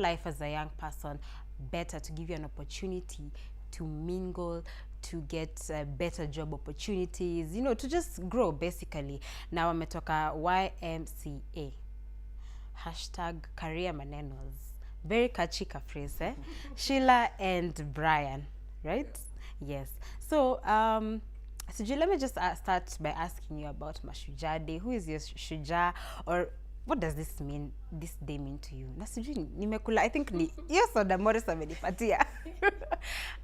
life as a young person better, to give you an opportunity to mingle, to get better job opportunities, you know, to just grow basically. Now wametoka YMCA, hashtag career manenos, very catchy phrase, eh? Shillah and Brian, right? Yes. So Suji, let me just start by asking you about Mashujaa Day. Who is your Shujaa, or what does this mean, this day mean to you? Na sijui nimekula, I think ni hiyo soda Morris amenipatia.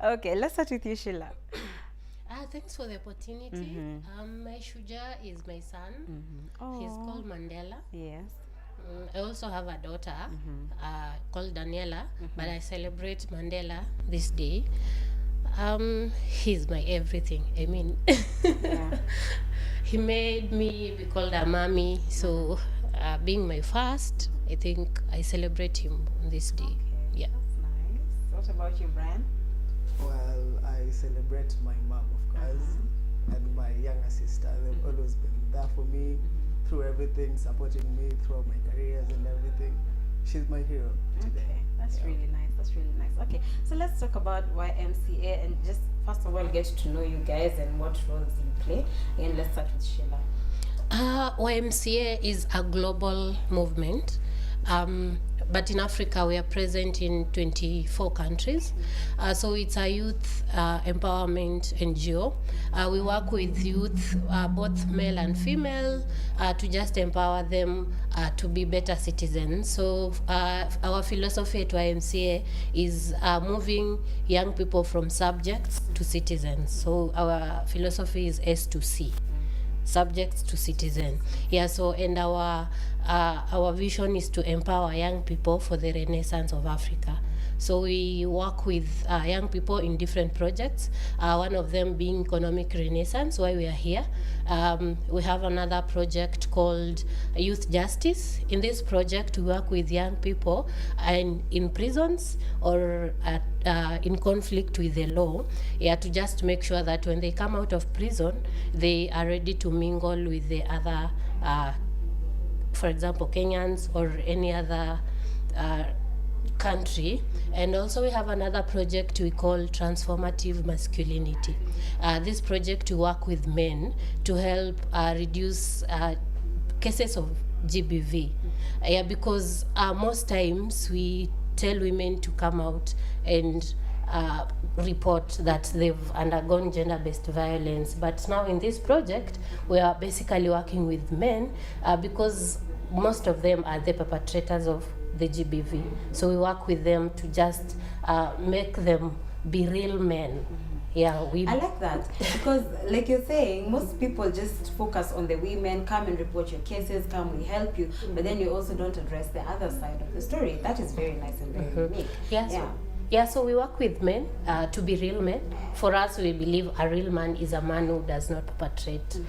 Okay, let's start with you, Shillah. Thanks for the opportunity. My Shujaa is my son. He's called Mandela. Yes. I also have a daughter called Daniela, but I celebrate Mandela this day. He's my everything. I mean, Yeah. he made me be called a mommy. So, being my first, I think I celebrate him on this day. Okay, Yeah. that's nice. What about you, Brian? Well, I celebrate my mom, of course, and my younger sister. They've always been there for me through everything, supporting me throughout my careers and everything. She's my hero today. Okay, that's really nice. That's really nice. Okay, so let's talk about YMCA and just first of all get to know you guys and what roles you play. And let's start with Shillah. YMCA is a global movement, but in Africa we are present in 24 countries. So it's a youth empowerment NGO. We work with youth, both male and female, to just empower them to be better citizens. So our philosophy at YMCA is moving young people from subjects to citizens. So our philosophy is S to C. Subjects to citizen. Yeah, so and our vision is to empower young people for the renaissance of Africa. So we work with young people in different projects, one of them being economic renaissance, why we are here. We have another project called Youth Justice. In this project, we work with young people in prisons or in conflict with the law, to just make sure that when they come out of prison, they are ready to mingle with the other, for example, Kenyans or any other country. And also we have another project we call Transformative Masculinity. This project to work with men to help reduce cases of GBV. Because most times we tell women to come out and report that they've undergone gender-based violence. But now in this project, we are basically working with men because most of them are the perpetrators of the GBV. So we work with them to just make them be real men. Yeah, I like that because, like you're saying, most people just focus on the women, come and report your cases, come, we help you, but then you also don't address the other side of the story. That is very nice and very unique. So we work with men to be real men. For us, we believe a real man is a man who does not perpetrate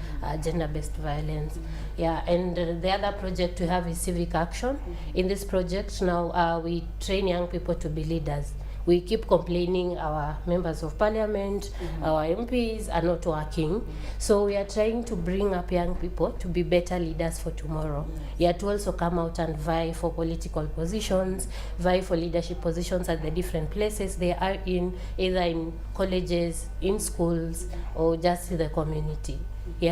gender-based violence. And the other project we have is civic action. In this project now, we train young people to be leaders. We keep complaining our members of parliament, our MPs are not working. So we are trying to bring up young people to be better leaders for tomorrow. To also come out and vie for political positions, vie for leadership positions at the different places they are in, either in colleges, in schools, or just in the community.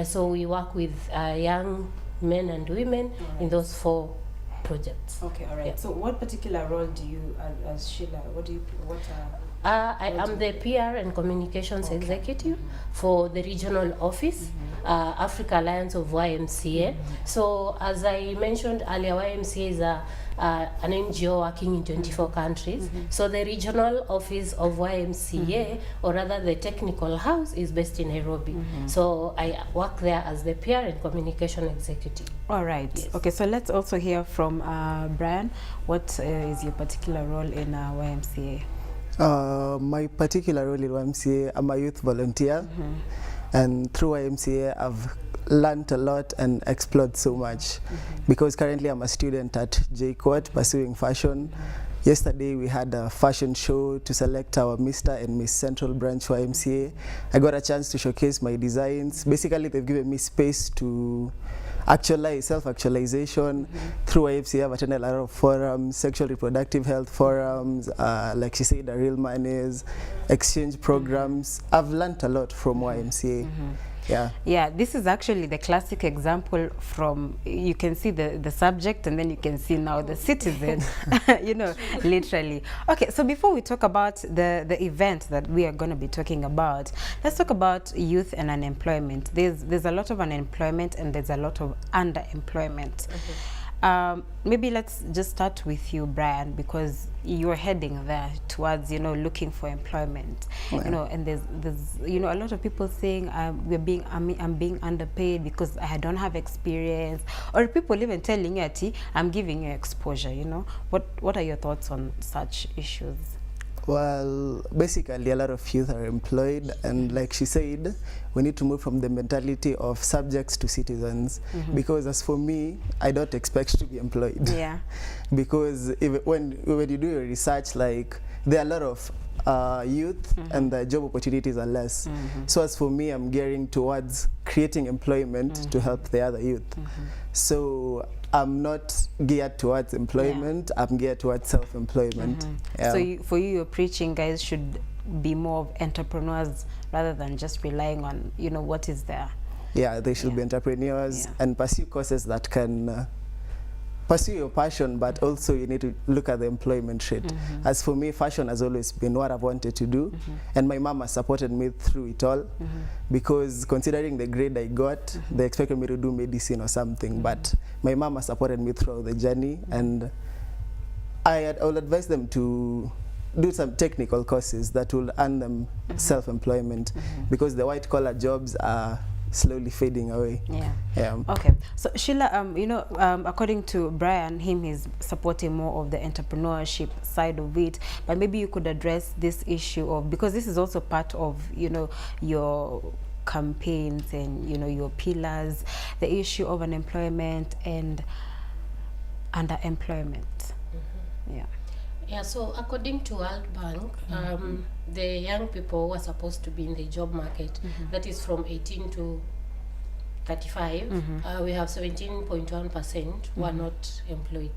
So we work with young men and women in those 4 projects. Okay, all right. So what particular role do you, as Shillah, I am the PR and Communications Executive for the regional office, Africa Alliance of YMCA. So as I mentioned earlier, YMCA is an NGO working in 24 countries. So the regional office of YMCA, or rather the technical house, is based in Nairobi. So I work there as the PR and Communication Executive. All right. Yes. Okay, so let's also hear from Brian. What is your particular role in YMCA? My particular role in YMCA, I'm a youth volunteer, and through YMCA I've learned a lot and explored so much, because currently I'm a student at Ecircuit pursuing fashion. Yesterday we had a fashion show to select our Mr. and Miss Central Branch YMCA. I got a chance to showcase my designs. Basically they've given me space to self-actualization. Through YMCA, I've attended a lot of forums, sexual reproductive health forums, like she said, the RayMond exchange programs. I've learned a lot from YMCA. Yeah. Yeah, this is actually the classic example from, you can see the subject and then you can see now the citizen, you know, literally. Okay, so before we talk about the event that we are going to be talking about, let's talk about youth and unemployment. There's a lot of unemployment and there's a lot of underemployment. Maybe let's just start with you, Brian, because you're heading there towards, you know, looking for employment. You know, and there's you know, a lot of people saying I'm being underpaid because I don't have experience, or people even telling you, Ati, I'm giving you exposure. You know, what are your thoughts on such issues? Well, basically, a lot of youth are employed, and like she said, we need to move from the mentality of subjects to citizens. Because as for me, I don't expect to be employed. Yeah. Because when you do your research, like, there are a lot of youth and the job opportunities are less. So as for me, I'm gearing towards creating employment to help the other youth. So I'm not geared towards employment, I'm geared towards self-employment. Yeah. So for you, you're preaching guys should be more of entrepreneurs rather than just relying on, you know, what is there. Yeah, they should be entrepreneurs and pursue courses that can pursue your passion, but also you need to look at the employment rate. As for me, fashion has always been what I've wanted to do, and my mom has supported me through it all, because considering the grade I got, they expected me to do medicine or something, but my mom has supported me throughout the journey, and I will advise them to do some technical courses that will earn them self-employment, because the white-collar jobs are slowly fading away. Yeah. Okay. So Shillah, you know, according to Brian, he's supporting more of the entrepreneurship side of it. But maybe you could address this issue of, because this is also part of, you know, your campaigns and, you know, your pillars, the issue of unemployment and underemployment. Yeah. Yeah, so according to World Bank, the young people who are supposed to be in the job market, that is from 18 to 35, we have 17.1% who are not employed.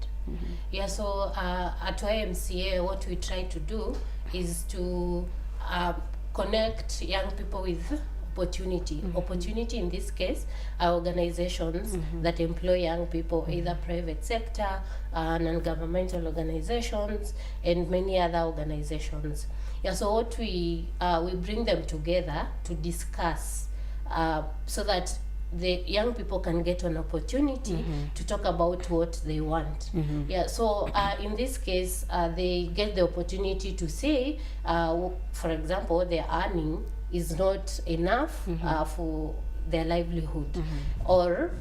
Yeah, so at YMCA, what we try to do is to connect young people with opportunity. Opportunity in this case are organizations that employ young people, either private sector, non-governmental organizations, and many other organizations. Yeah, so what we bring them together to discuss so that the young people can get an opportunity to talk about what they want. Yeah, so in this case, they get the opportunity to say, for example, their earning is not enough for their livelihood, or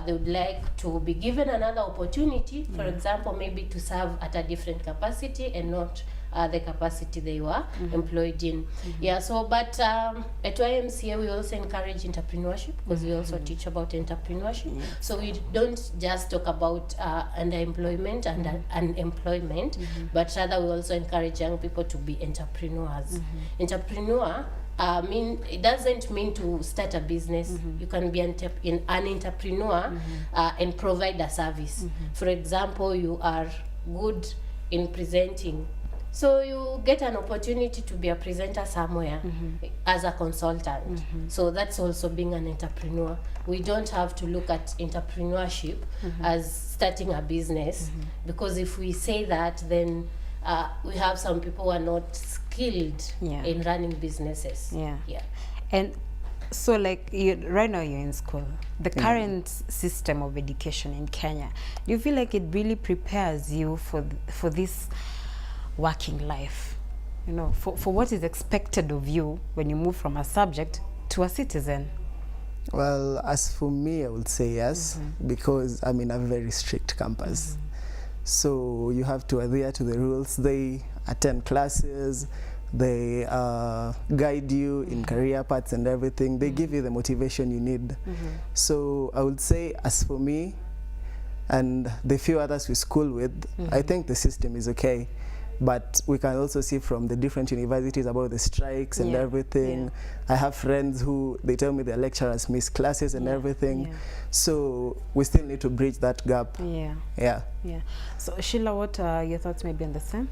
they would like to be given another opportunity, for example, maybe to serve at a different capacity and not the capacity they were employed in. Yeah, so but at YMCA we also encourage entrepreneurship, because we also teach about entrepreneurship. So we don't just talk about underemployment and unemployment, but rather we also encourage young people to be entrepreneurs. Entrepreneur it doesn't mean to start a business. You can be an entrepreneur and provide a service. For example, you are good in presenting, so you get an opportunity to be a presenter somewhere as a consultant. So that's also being an entrepreneur. We don't have to look at entrepreneurship as starting a business, because if we say that, then we have some people who are not skilled in running businesses. Yeah. And so, like, right now you're in school. The current system of education in Kenya, do you feel like it really prepares you for this working life? You know, for what is expected of you when you move from a subject to a citizen? Well, as for me, I would say yes, because I'm in a very strict campus. So you have to adhere to the rules. They attend classes, they guide you in career paths and everything. They give you the motivation you need. So I would say, as for me and the few others we school with, I think the system is okay, but we can also see from the different universities about the strikes and everything. I have friends who they tell me their lecturers miss classes and everything. So we still need to bridge that gap. Yeah. So Shillah, what are your thoughts maybe on the same?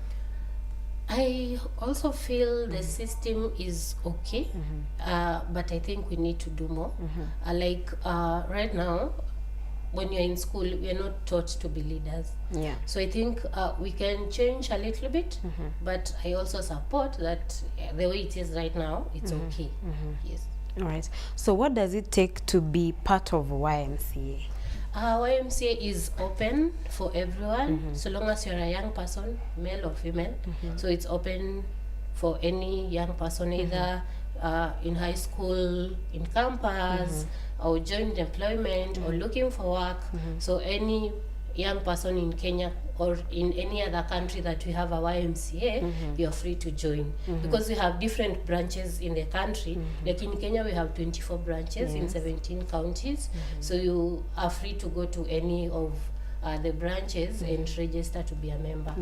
I also feel the system is okay, but I think we need to do more. Right now, when you're in school, we're not taught to be leaders. So I think we can change a little bit, but I also support that the way it is right now, it's okay. Yes. All right. So what does it take to be part of YMCA? YMCA is open for everyone, so long as you're a young person, male or female. So it's open for any young person, either in high school, in campus, or joint employment, or looking for work. So any young person in Kenya or in any other country that we have a YMCA, you're free to join. Because we have different branches in the country. Like in Kenya, we have 24 branches in 17 counties. So you are free to go to any of the branches and register to be a member.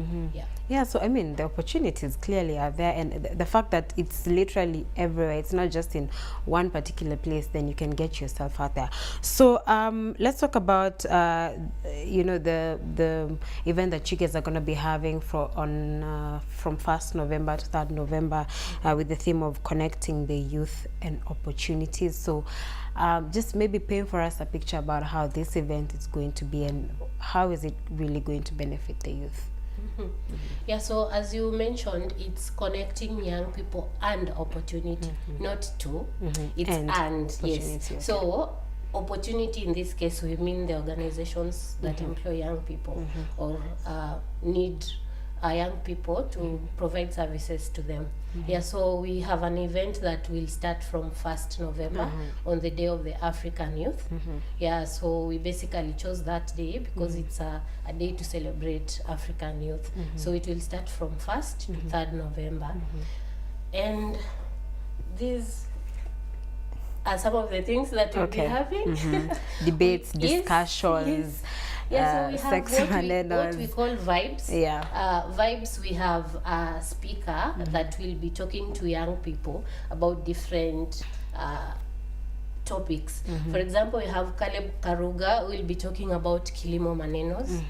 Yeah, so I mean, the opportunities clearly are there, and the fact that it's literally everywhere, it's not just in one particular place, then you can get yourself out there. So let's talk about you know, the event that you guys are going to be having from 1st November to 3rd November with the theme of connecting the youth and opportunities. So just maybe paint for us a picture about how this event is going to be and how is it really going to benefit the youth. Yeah, so as you mentioned, it's connecting young people and opportunity, not two. It's and yes. Okay. So opportunity in this case, we mean the organizations that employ young people or need young people to provide services to them. Yeah, so we have an event that will start from 1st November on the Day of the African Youth. Yeah, so we basically chose that day because it's a day to celebrate African youth. So it will start from 1st to 3rd November. And these are some of the things that we'll be having. Debates, discussions. Yeah, so we have what we call vibes. Yeah. Vibes, we have a speaker that will be talking to young people about different topics. For example, we have Caleb Karuga who will be talking about Kilimo Manenos.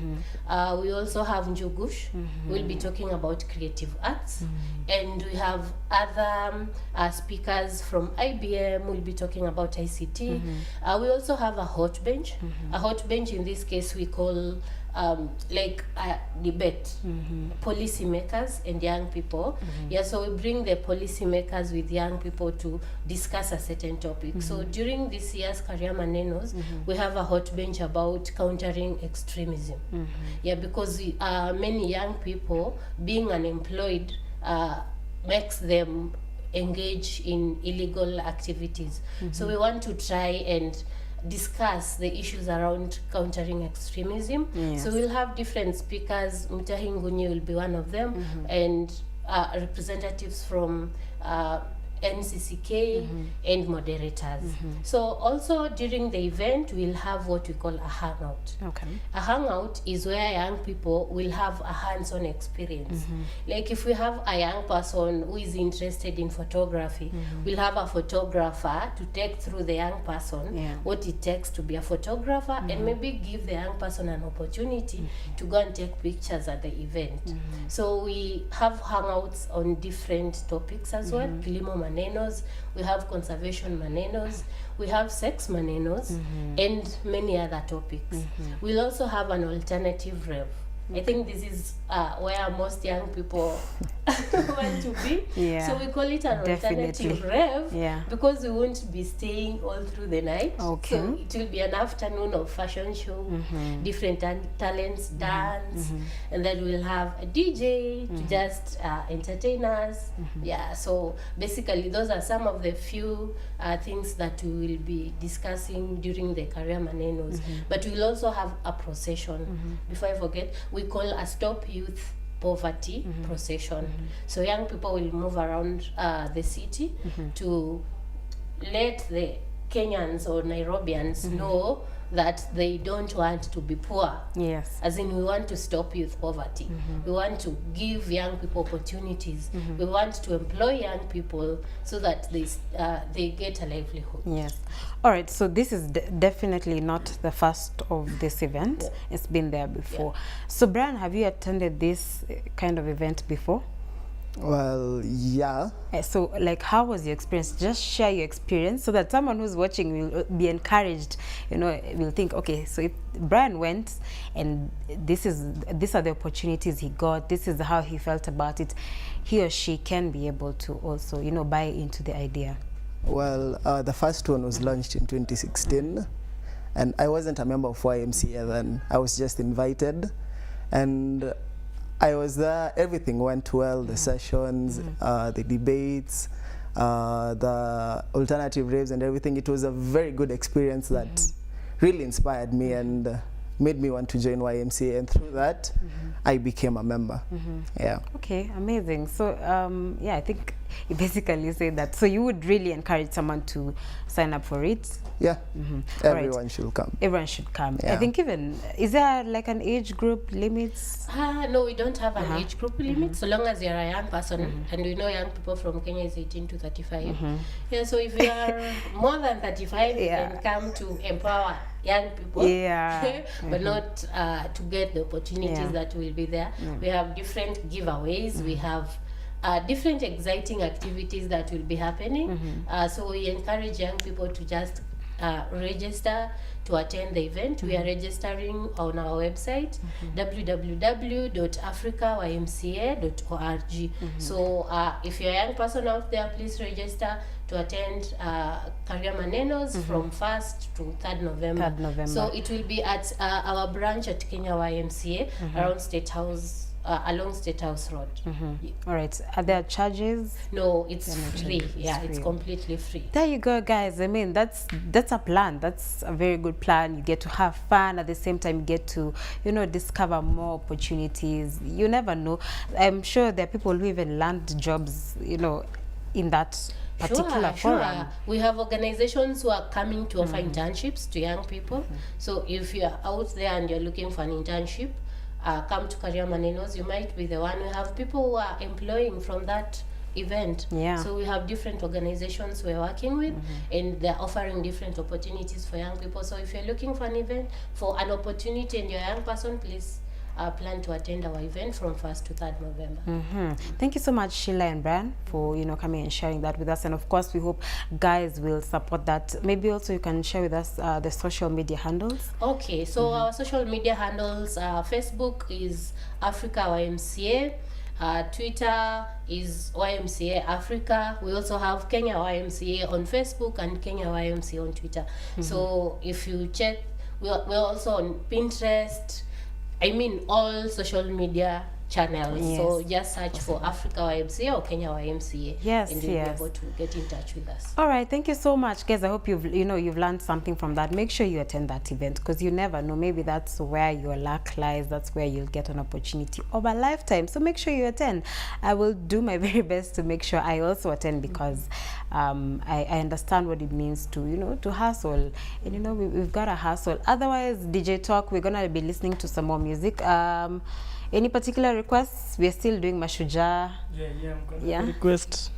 We also have Njugush who will be talking about creative arts. And we have other speakers from IBM who will be talking about ICT. We also have a hot bench. A hot bench in this case we call like a debate, policy makers and young people. Yeah, so we bring the policy makers with young people to discuss a certain topic. So during this year's Career Manenos, we have a hot bench about countering extremism. Yeah, because many young people being unemployed makes them engage in illegal activities. So we want to try and discuss the issues around countering extremism. So we'll have different speakers. Mutahi Ngunyi will be one of them, and representatives from NCCK and moderators. So also during the event we'll have what we call a hangout. A hangout is where young people will have a hands-on experience. Like if we have a young person who is interested in photography, we'll have a photographer to take through the young person what it takes to be a photographer, and maybe give the young person an opportunity to go and take pictures at the event. So we have hangouts on different topics as well. Kilimo Manenos, we have conservation Manenos, we have sex Manenos, and many other topics. We'll also have an alternative rev. I think this is where most young people want to be. So we call it an alternative rev because we won't be staying all through the night. So it will be an afternoon of fashion show, different talents, dance, and then we'll have a DJ to just entertain us. Yeah, so basically those are some of the few things that we will be discussing during the Career Manenos. But we'll also have a procession. Before I forget, we call a Stop Youth Poverty procession. So young people will move around the city to let the Kenyans or Nairobians know that they don't want to be poor. Yes. As in, we want to stop youth poverty. We want to give young people opportunities. We want to employ young people so that they get a livelihood. Yes. All right. So this is definitely not the first of this event. Yeah. It's been there before. So Brian, have you attended this kind of event before? Well, yeah. So, like, how was your experience? Just share your experience so that someone who's watching will be encouraged. You know, will think, okay, so if Brian went and these are the opportunities he got, this is how he felt about it, he or she can be able to also, you know, buy into the idea. Well, the first one was launched in 2016, and I wasn't a member of YMCA then. I was just invited, and I was there. Everything went well, the sessions, the debates, the alternative raves and everything. It was a very good experience that really inspired me and made me want to join YMCA, and through that I became a member. Yeah. Okay, amazing. So yeah, I think you basically say that. So you would really encourage someone to sign up for it? Yeah. Everyone Right. should come. Everyone should come. Yeah. I think even, is there like an age group limits? No, we don't have an age group limit, so long as you're a young person, and we know young people from Kenya is 18 to 35. Yeah, so if you are more than 35, you can come to empower young people, Yeah. but not to get the opportunities Yeah. that will be there. We have different giveaways, we have different exciting activities that will be happening. So we encourage young people to just register to attend the event. We are registering on our website, www.africaymca.org. So if you're a young person out there, please register to attend Career Manenos from 1st to 3rd November. 3rd November. So it will be at our branch at Kenya YMCA around State House, along State House Road. All right. Are there charges? No, it's free. It's Yeah, it's free. completely free. There you go, guys. I mean, that's a plan. That's a very good plan. You get to have fun, at the same time you get to, you know, discover more opportunities. You never know. I'm sure there are people who even land jobs, you know, in that particular forum. We have organizations who are coming to offer internships to young people. So if you're out there and you're looking for an internship, come to Career Manenos. You might be the one. We have people who are employing from that event. Yeah. So we have different organizations we're working with, and they're offering different opportunities for young people. So if you're looking for an event, for an opportunity and you're a young person, please plan to attend our event from 1st to 3rd November. Thank you so much, Shillah and Brian, for, you know, coming and sharing that with us. And of course, we hope guys will support that. Maybe also you can share with us the social media handles. Okay, so our social media handles, Facebook is Africa YMCA, Twitter is YMCA Africa. We also have Kenya YMCA on Facebook and Kenya YMCA on Twitter. So if you check, we're also on Pinterest. I mean, all social media channels. Yes. So just search for Africa YMCA or Kenya YMCA. Yes, and you'll yes. be able to get in touch with us. All right, thank you so much, guys. I hope you've learned something from that. Make sure you attend that event, because you never know. Maybe that's where your luck lies. That's where you'll get an opportunity of a lifetime. So make sure you attend. I will do my very best to make sure I also attend, because I understand what it means to, you know, to hustle. And you know, we've got to hustle. Otherwise, DJ Talk, we're gonna be listening to some more music. Any particular requests? We're still doing Mashujaa. I'm gonna Yeah. request.